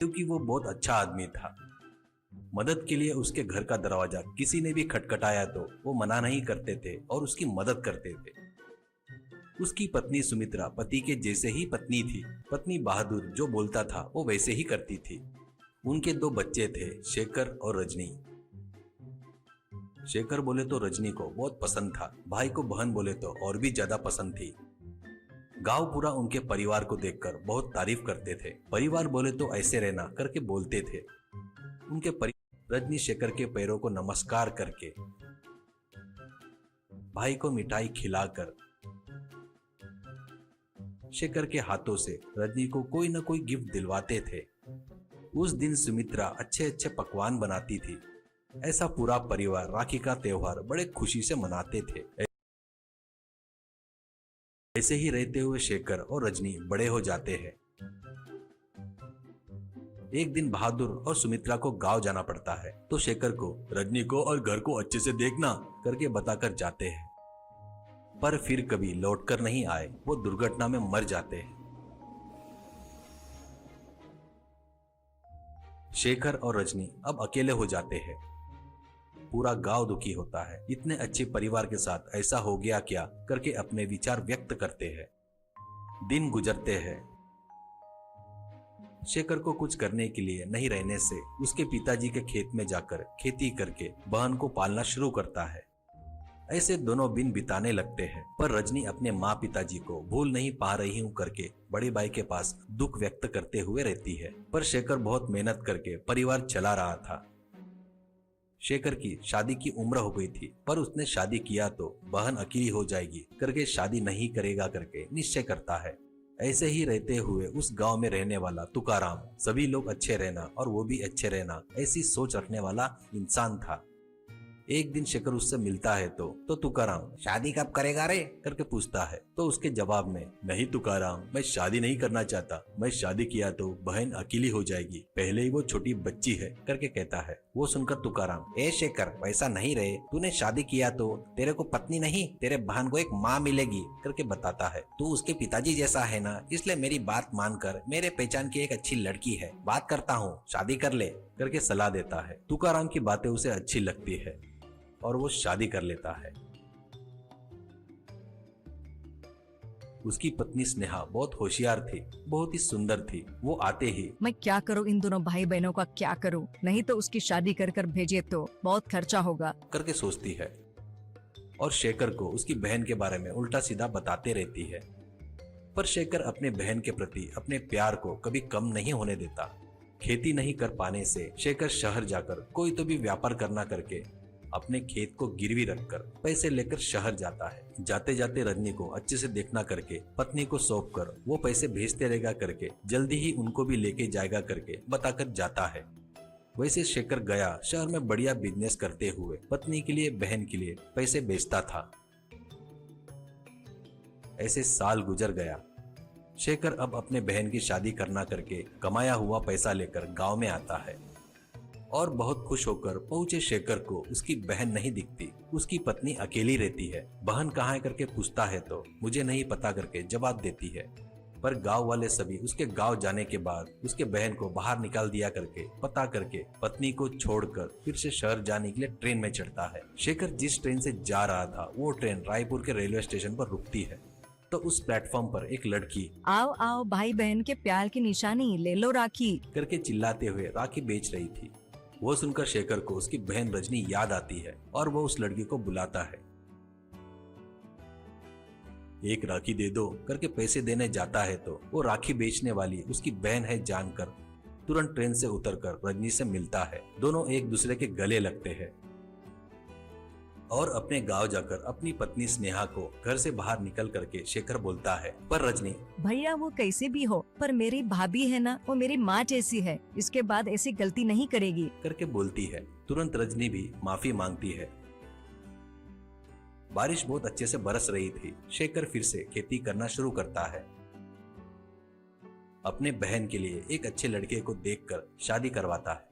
क्योंकि वो बहुत अच्छा आदमी था। मदद के लिए उसके घर का दरवाजा किसी ने भी खटखटाया तो वो मना नहीं करते थे और उसकी मदद करते थे। उसकी पत्नी सुमित्रा पति के जैसे ही पत्नी थी। पत्नी बहादुर जो बोलता था वो वैसे ही करती थी। उनके दो बच्चे थे, शेखर और रजनी। शेखर बोले तो रजनी को बहुत पसंद था, भाई को बहन बोले तो और भी ज्यादा पसंद थी। गांव पूरा उनके परिवार को देखकर बहुत तारीफ करते थे। परिवार बोले तो ऐसे रहना करके बोलते थे। रजनी शेखर के पैरों को नमस्कार करके, भाई को मिठाई खिलाकर, शेखर के हाथों से रजनी को कोई न कोई गिफ्ट दिलवाते थे। उस दिन सुमित्रा अच्छे अच्छे पकवान बनाती थी। ऐसा पूरा परिवार राखी का त्योहार बड़े खुशी से मनाते थे। ऐसे ही रहते हुए शेखर और रजनी बड़े हो जाते हैं। एक दिन बहादुर और सुमित्रा को गांव जाना पड़ता है तो शेखर को रजनी को और घर को अच्छे से देखना करके बताकर जाते हैं, पर फिर कभी लौटकर नहीं आए। वो दुर्घटना में मर जाते हैं। शेखर और रजनी अब अकेले हो जाते हैं। पूरा गांव दुखी होता है। इतने अच्छे परिवार के साथ ऐसा हो गया क्या करके अपने विचार व्यक्त करते हैं। दिन गुजरते हैं। शेखर को कुछ करने के लिए नहीं रहने से उसके पिताजी के खेत में जाकर खेती करके बहन को पालना शुरू करता है। ऐसे दोनों दिन बिताने लगते हैं, पर रजनी अपने माँ पिताजी को भूल नहीं पा रही हूँ करके बड़े भाई के पास दुख व्यक्त करते हुए रहती है। पर शेखर बहुत मेहनत करके परिवार चला रहा था। शेखर की शादी की उम्र हो गई थी, पर उसने शादी किया तो बहन अकेली हो जाएगी करके शादी नहीं करेगा करके निश्चय करता है। ऐसे ही रहते हुए उस गांव में रहने वाला तुकाराम सभी लोग अच्छे रहना और वो भी अच्छे रहना ऐसी सोच रखने वाला इंसान था। एक दिन शेखर उससे मिलता है तो तुकाराम शादी कब करेगा रे करके पूछता है। तो उसके जवाब में, नहीं तुकाराम, मैं शादी नहीं करना चाहता। मैं शादी किया तो बहन अकेली हो जाएगी, पहले ही वो छोटी बच्ची है करके कहता है। वो सुनकर तुकाराम, ए शेखर, वैसा नहीं रहे, तूने शादी किया तो तेरे को पत्नी नहीं, तेरे बहन को एक माँ मिलेगी करके बताता है। तू उसके पिताजी जैसा है ना, इसलिए मेरी बात मानकर मेरे पहचान की एक अच्छी लड़की है, बात करता हूँ, शादी कर ले करके सलाह देता है। तुकाराम की बातें उसे अच्छी लगती है और वो शादी कर लेता है। उसकी पत्नी स्नेहा बहुत होशियार थी, बहुत ही सुंदर थी। वो आते ही, मैं क्या करूं, इन दोनों भाई बहनों का क्या करूं, नहीं तो उसकी शादी कर कर भेजे तो बहुत खर्चा होगा करके सोचती है और शेखर को उसकी बहन के बारे में उल्टा सीधा बताते रहती है। पर शेखर अपने बहन के प्रति अपने प्यार को कभी कम नहीं होने देता। खेती नहीं कर पाने से शेखर शहर जाकर कोई तो भी व्यापार करना करके अपने खेत को गिरवी रखकर पैसे लेकर शहर जाता है। जाते जाते रजनी को अच्छे से देखना करके पत्नी को सौंप कर वो पैसे भेजते रहेगा करके जल्दी ही उनको भी लेके जाएगा करके बताकर जाता है। वैसे शेखर गया शहर में बढ़िया बिजनेस करते हुए पत्नी के लिए, बहन के लिए पैसे भेजता था। ऐसे साल गुजर गया। शेखर अब अपने बहन की शादी करना करके कमाया हुआ पैसा लेकर गांव में आता है और बहुत खुश होकर पहुंचे शेखर को उसकी बहन नहीं दिखती। उसकी पत्नी अकेली रहती है। बहन कहाँ है करके पूछता है तो मुझे नहीं पता करके जवाब देती है। पर गांव वाले सभी उसके गांव जाने के बाद उसके बहन को बाहर निकाल दिया करके पता करके पत्नी को छोड़कर फिर से शहर जाने के लिए ट्रेन में चढ़ता है। शेखर जिस ट्रेन से जा रहा था वो ट्रेन रायपुर के रेलवे स्टेशन पर रुकती है। तो उस प्लेटफॉर्म पर एक लड़की, आओ आओ भाई बहन के प्यार की निशानी, ले लो राखी करके चिल्लाते हुए राखी बेच रही थी। वो सुनकर शेखर को उसकी बहन रजनी याद आती है और वो उस लड़की को बुलाता है। एक राखी दे दो करके पैसे देने जाता है तो वो राखी बेचने वाली उसकी बहन है जानकर तुरंत ट्रेन से उतरकर रजनी से मिलता है। दोनों एक दूसरे के गले लगते हैं और अपने गांव जाकर अपनी पत्नी स्नेहा को घर से बाहर निकल करके शेखर बोलता है, पर रजनी, भैया वो कैसे भी हो पर मेरी भाभी है ना, वो मेरी माँ जैसी है, इसके बाद ऐसी गलती नहीं करेगी करके बोलती है। तुरंत रजनी भी माफी मांगती है। बारिश बहुत अच्छे से बरस रही थी। शेखर फिर से खेती करना शुरू करता है। अपने बहन के लिए एक अच्छे लड़के को देखकर शादी करवाता है।